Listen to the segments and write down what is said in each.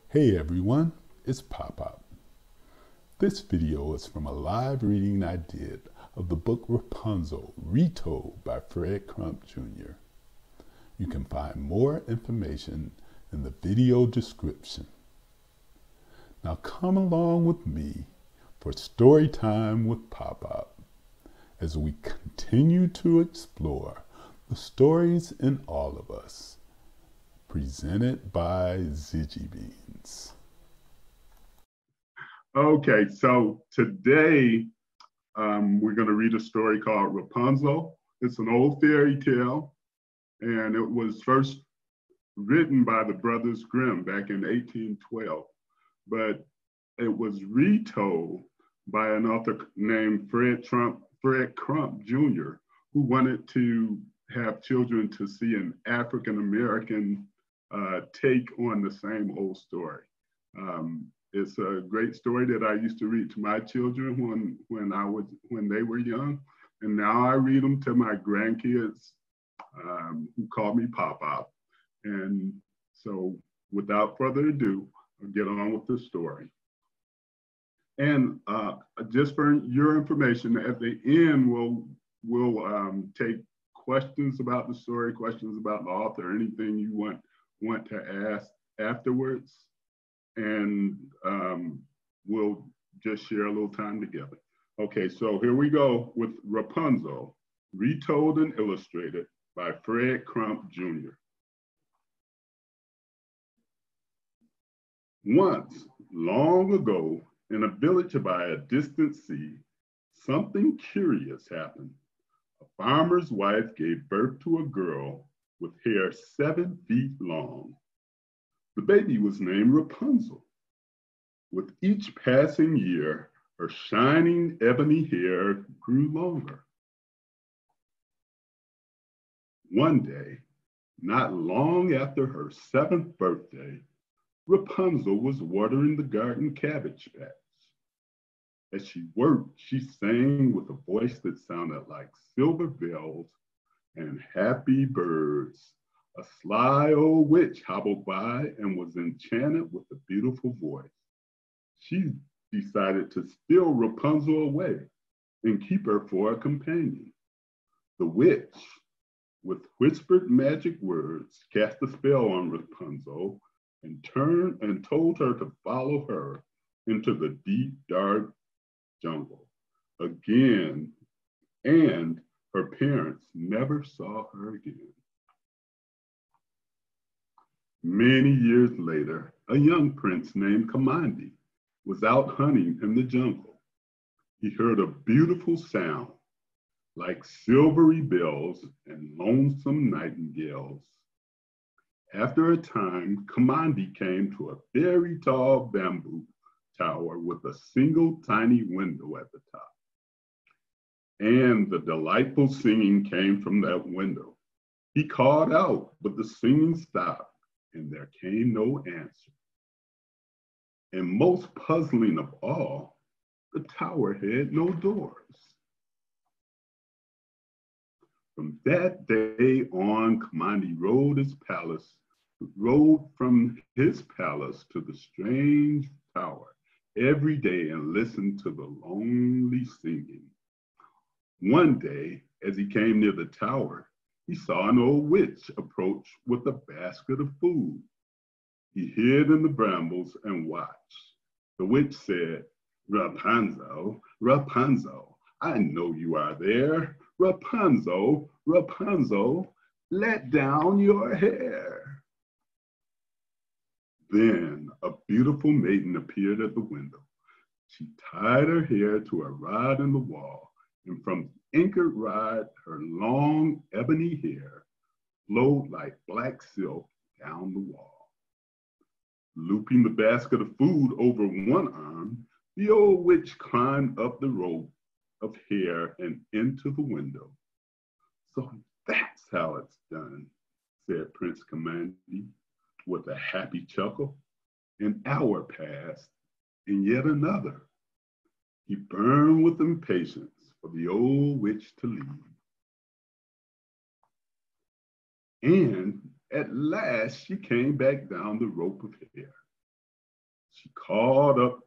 Hey everyone, it's Pop-Up. This video is from a live reading I did of the book Rapunzel, retold by Fred Crump Jr. You can find more information in the video description. Now come along with me for story time with Pop-Up as we continue to explore the stories in all of us. Presented by Ziggy Beans. Okay, so today we're going to read a story called Rapunzel. It's an old fairy tale, and it was first written by the Brothers Grimm back in 1812, but it was retold by an author named Fred Crump Jr., who wanted to have children to see an African-American take on the same old story. It's a great story that I used to read to my children when they were young, and now I read them to my grandkids who call me Pop-Up. And so, without further ado, I'll get on with the story. And just for your information, at the end, we'll take questions about the story, questions about the author, anything you want to ask afterwards, and we'll just share a little time together. Okay, so here we go with Rapunzel, retold and illustrated by Fred Crump Jr. Once, long ago, in a village by a distant sea, something curious happened. A farmer's wife gave birth to a girl with hair 7 feet long. The baby was named Rapunzel. With each passing year, her shining ebony hair grew longer. One day, not long after her 7th birthday, Rapunzel was watering the garden cabbage patch. As she worked, she sang with a voice that sounded like silver bells and happy birds. A sly old witch hobbled by and was enchanted with a beautiful voice. She decided to steal Rapunzel away and keep her for a companion. The witch, with whispered magic words, cast a spell on Rapunzel and told her to follow her into the deep, dark jungle again, and her parents never saw her again. Many years later, a young prince named Kamandi was out hunting in the jungle. He heard a beautiful sound, like silvery bells and lonesome nightingales. After a time, Kamandi came to a very tall bamboo tower with a single tiny window at the top. And the delightful singing came from that window. He called out, but the singing stopped, and there came no answer. And most puzzling of all, the tower had no doors. From that day on, Kamandi rode from his palace to the strange tower every day and listened to the lonely singing. One day, as he came near the tower, he saw an old witch approach with a basket of food. He hid in the brambles and watched. The witch said, "Rapunzel, Rapunzel, I know you are there. Rapunzel, Rapunzel, let down your hair." Then a beautiful maiden appeared at the window. She tied her hair to a rod in the wall, and from the anchored rod, her long ebony hair flowed like black silk down the wall. Looping the basket of food over one arm, the old witch climbed up the rope of hair and into the window. "So that's how it's done," said Prince Kamandi with a happy chuckle. An hour passed, and yet another. He burned with impatience for the old witch to leave. And at last she came back down the rope of hair. She called up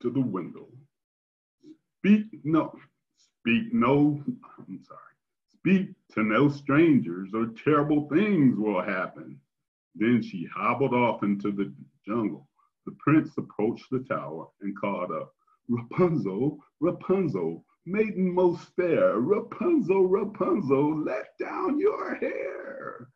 to the window. Speak to no strangers or terrible things will happen. Then she hobbled off into the jungle. The prince approached the tower and called up, Rapunzel, Rapunzel, maiden most fair, Rapunzel, Rapunzel, let down your hair.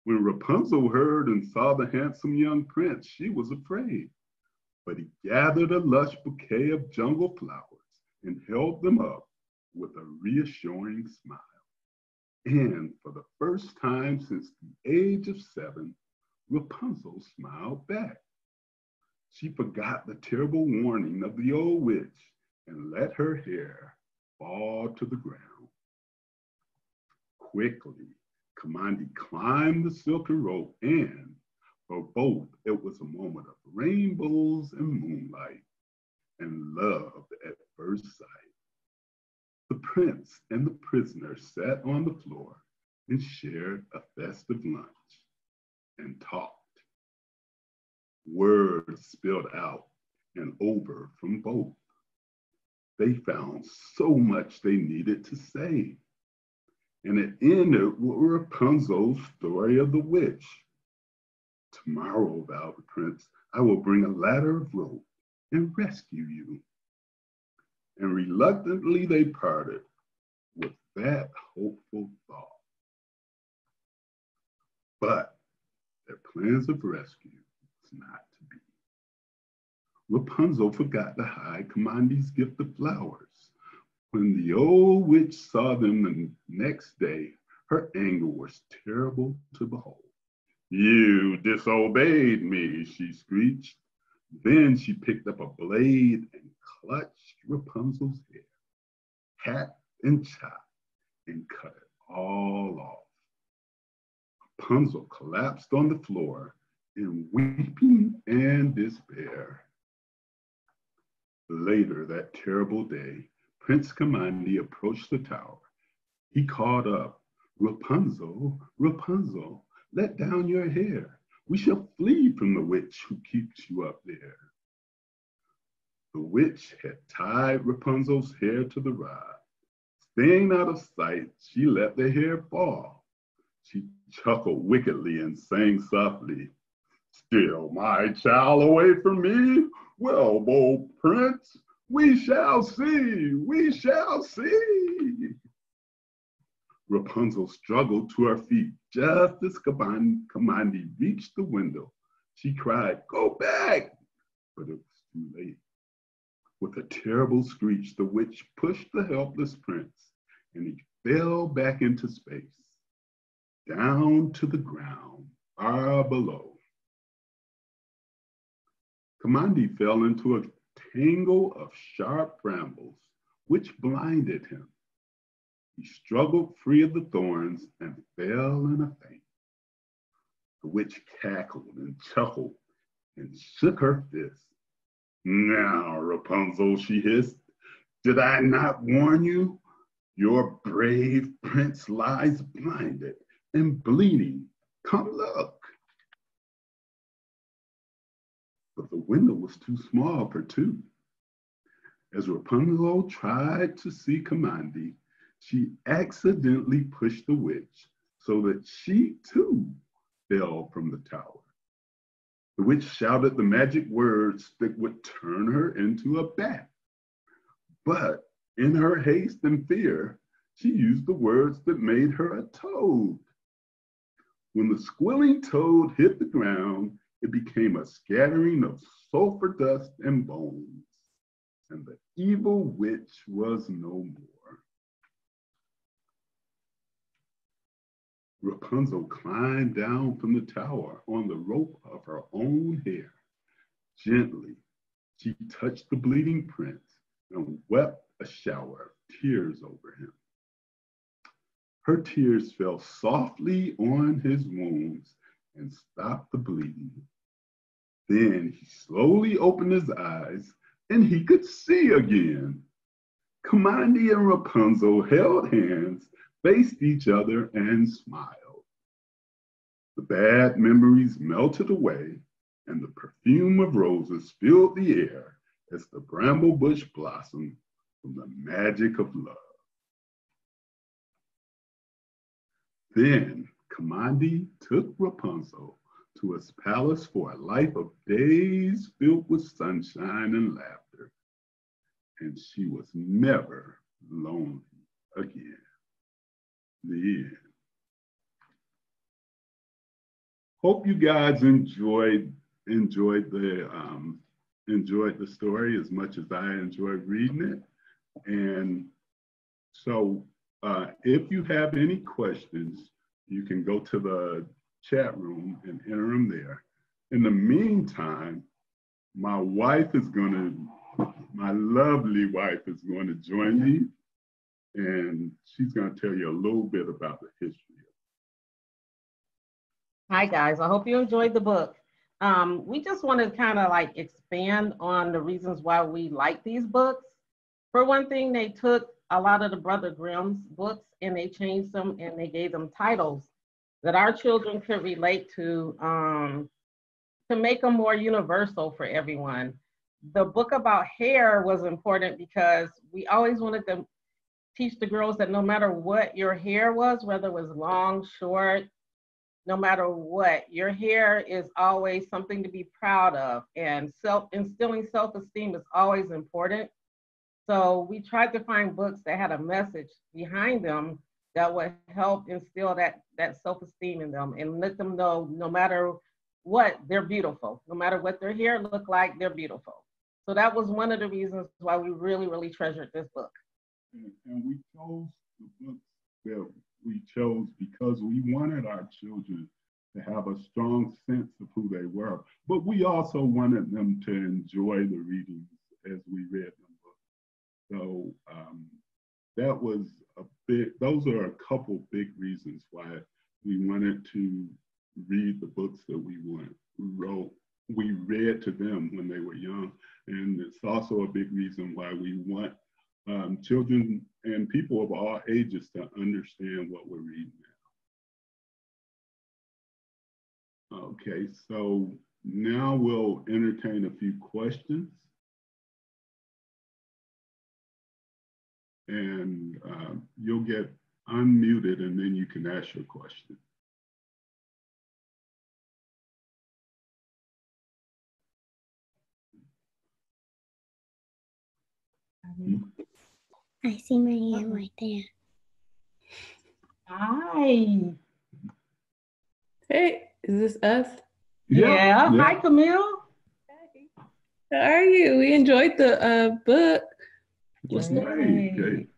When Rapunzel heard and saw the handsome young prince, she was afraid. But he gathered a lush bouquet of jungle flowers and held them up with a reassuring smile. And for the first time since the age of 7, Rapunzel smiled back. She forgot the terrible warning of the old witch and let her hair fall to the ground. Quickly, Kamandi climbed the silken rope, and for both, it was a moment of rainbows and moonlight and love at first sight. The prince and the prisoner sat on the floor and shared a festive lunch and talked. Words spilled out and over from both. They found so much they needed to say. And it ended with Rapunzel's story of the witch. Tomorrow, vowed the prince, I will bring a ladder of rope and rescue you. And reluctantly they parted with that hopeful thought. But their plans of rescue was not to be. Rapunzel forgot to hide Kamandi's gift of flowers. When the old witch saw them the next day, her anger was terrible to behold. You disobeyed me, she screeched. Then she picked up a blade and clutched Rapunzel's hair, hacked and chopped, and cut it all off. Rapunzel collapsed on the floor in weeping and despair. Later that terrible day, Prince Kamandi approached the tower. He called up, Rapunzel, Rapunzel, let down your hair. We shall flee from the witch who keeps you up there. The witch had tied Rapunzel's hair to the rod. Staying out of sight, she let the hair fall. She chuckled wickedly and sang softly, Steal my child away from me? Well, bold prince, we shall see, we shall see. Rapunzel struggled to her feet just as Kamandi reached the window. She cried, Go back! But it was too late. With a terrible screech, the witch pushed the helpless prince, and he fell back into space, down to the ground, far below. Kamandi fell into a tangle of sharp brambles, which blinded him. He struggled free of the thorns and fell in a faint. The witch cackled and chuckled and shook her fist. Now, Rapunzel, she hissed, did I not warn you? Your brave prince lies blinded and bleeding. Come look. But the window was too small for two. As Rapunzel tried to see Kamandi, she accidentally pushed the witch so that she too fell from the tower. The witch shouted the magic words that would turn her into a bat. But in her haste and fear, she used the words that made her a toad. When the squealing toad hit the ground, it became a scattering of sulfur dust and bones, and the evil witch was no more. Rapunzel climbed down from the tower on the rope of her own hair. Gently, she touched the bleeding prince and wept a shower of tears over him. Her tears fell softly on his wounds and stopped the bleeding. Then he slowly opened his eyes and he could see again. Kamandi and Rapunzel held hands, faced each other, and smiled. The bad memories melted away, and the perfume of roses filled the air as the bramble bush blossomed from the magic of love. Then Kamandi took Rapunzel to his palace for a life of days filled with sunshine and laughter, and she was never lonely again. The end. Hope you guys enjoyed the story as much as I enjoyed reading it. And so if you have any questions, you can go to the chat room and enter them there. In the meantime, my lovely wife is going to join me, and she's going to tell you a little bit about the history. Hi guys, I hope you enjoyed the book. We just want to kind of like expand on the reasons why we like these books. For one thing, they took a lot of the Brother Grimm's books and they changed them and they gave them titles that our children could relate to make them more universal for everyone. The book about hair was important because we always wanted to teach the girls that no matter what your hair was, whether it was long, short, no matter what, your hair is always something to be proud of, and instilling self-esteem is always important. So we tried to find books that had a message behind them that would help instill that self-esteem in them and let them know no matter what, they're beautiful. No matter what their hair look like, they're beautiful. So that was one of the reasons why we really, really treasured this book. And we chose the books that we chose because we wanted our children to have a strong sense of who they were, but we also wanted them to enjoy the readings as we read them books. So that was those are a couple big reasons why we wanted to read the books that we read to them when they were young. And it's also a big reason why we want children and people of all ages to understand what we're reading now. Okay, so now we'll entertain a few questions. And you'll get unmuted and then you can ask your question. I see Marianne right there. Hi. Hey, is this us? Yeah. Hi, Camille. Hey. How are you? We enjoyed the book. Great.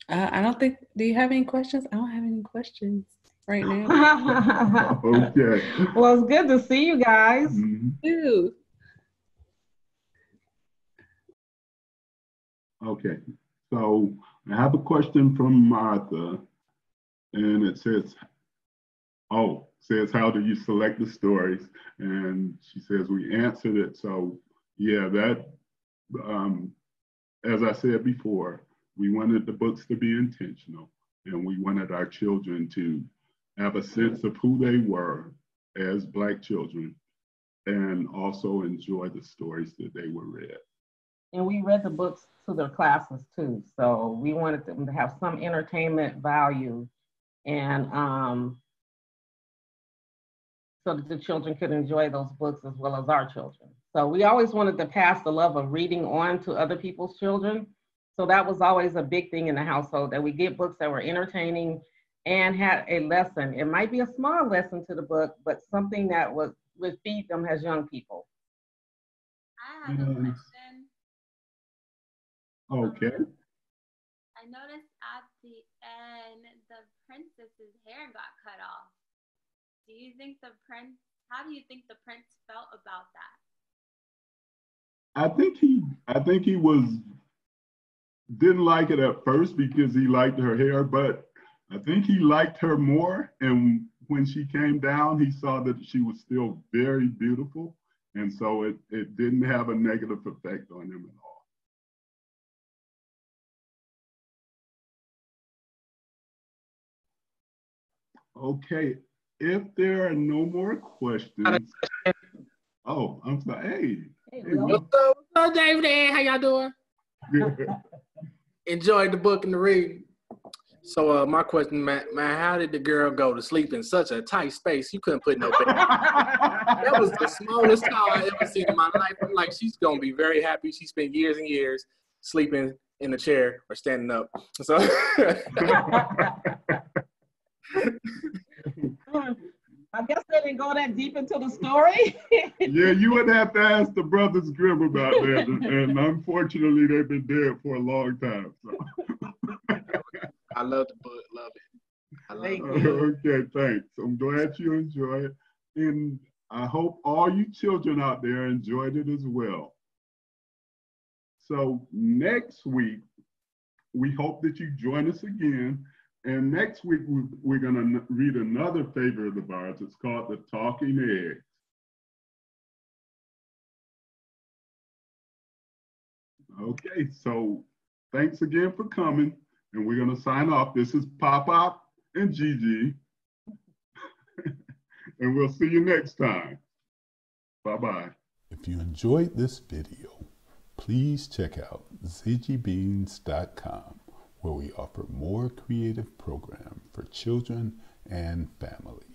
I don't think, do you have any questions? I don't have any questions right now. Okay. Well, it's good to see you guys. Ew. Okay, so I have a question from Martha, and it says, how do you select the stories? And she says, we answered it. So yeah, that, as I said before, we wanted the books to be intentional, and we wanted our children to have a sense of who they were as Black children and also enjoy the stories that they were read. And we read the books to their classes too. So we wanted them to have some entertainment value and so that the children could enjoy those books as well as our children. So we always wanted to pass the love of reading on to other people's children. So that was always a big thing in the household, that we get books that were entertaining and had a lesson. It might be a small lesson to the book, but something that would feed them as young people. I have a question. Okay. I noticed at the end, the princess's hair got cut off. How do you think the prince felt about that? I think he didn't like it at first because he liked her hair, but I think he liked her more. And when she came down, he saw that she was still very beautiful. And so it didn't have a negative effect on him at all. Okay, if there are no more questions. Oh, I'm sorry. Hey, Hey, Will. Will. What's up, David? How y'all doing? Enjoyed the book and the reading. So my question, man, how did the girl go to sleep in such a tight space? You couldn't put no bed. That was the smallest towel I ever seen in my life. I'm like, she's gonna be very happy. She spent years and years sleeping in a chair or standing up. So I guess they didn't go that deep into the story. Yeah, you would have to ask the Brothers Grimm about that. And unfortunately, they've been dead for a long time. So. I love the book, love it. I love Thank it. you. Okay, thanks. I'm glad you enjoyed it. And I hope all you children out there enjoyed it as well. So next week, we hope that you join us again. And next week, we're going to read another favorite of ours. It's called The Talking Eggs. Okay, so thanks again for coming. And we're going to sign off. This is Pop and Gigi. And we'll see you next time. Bye-bye. If you enjoyed this video, please check out ziggybeans.com, where we offer more creative programs for children and families.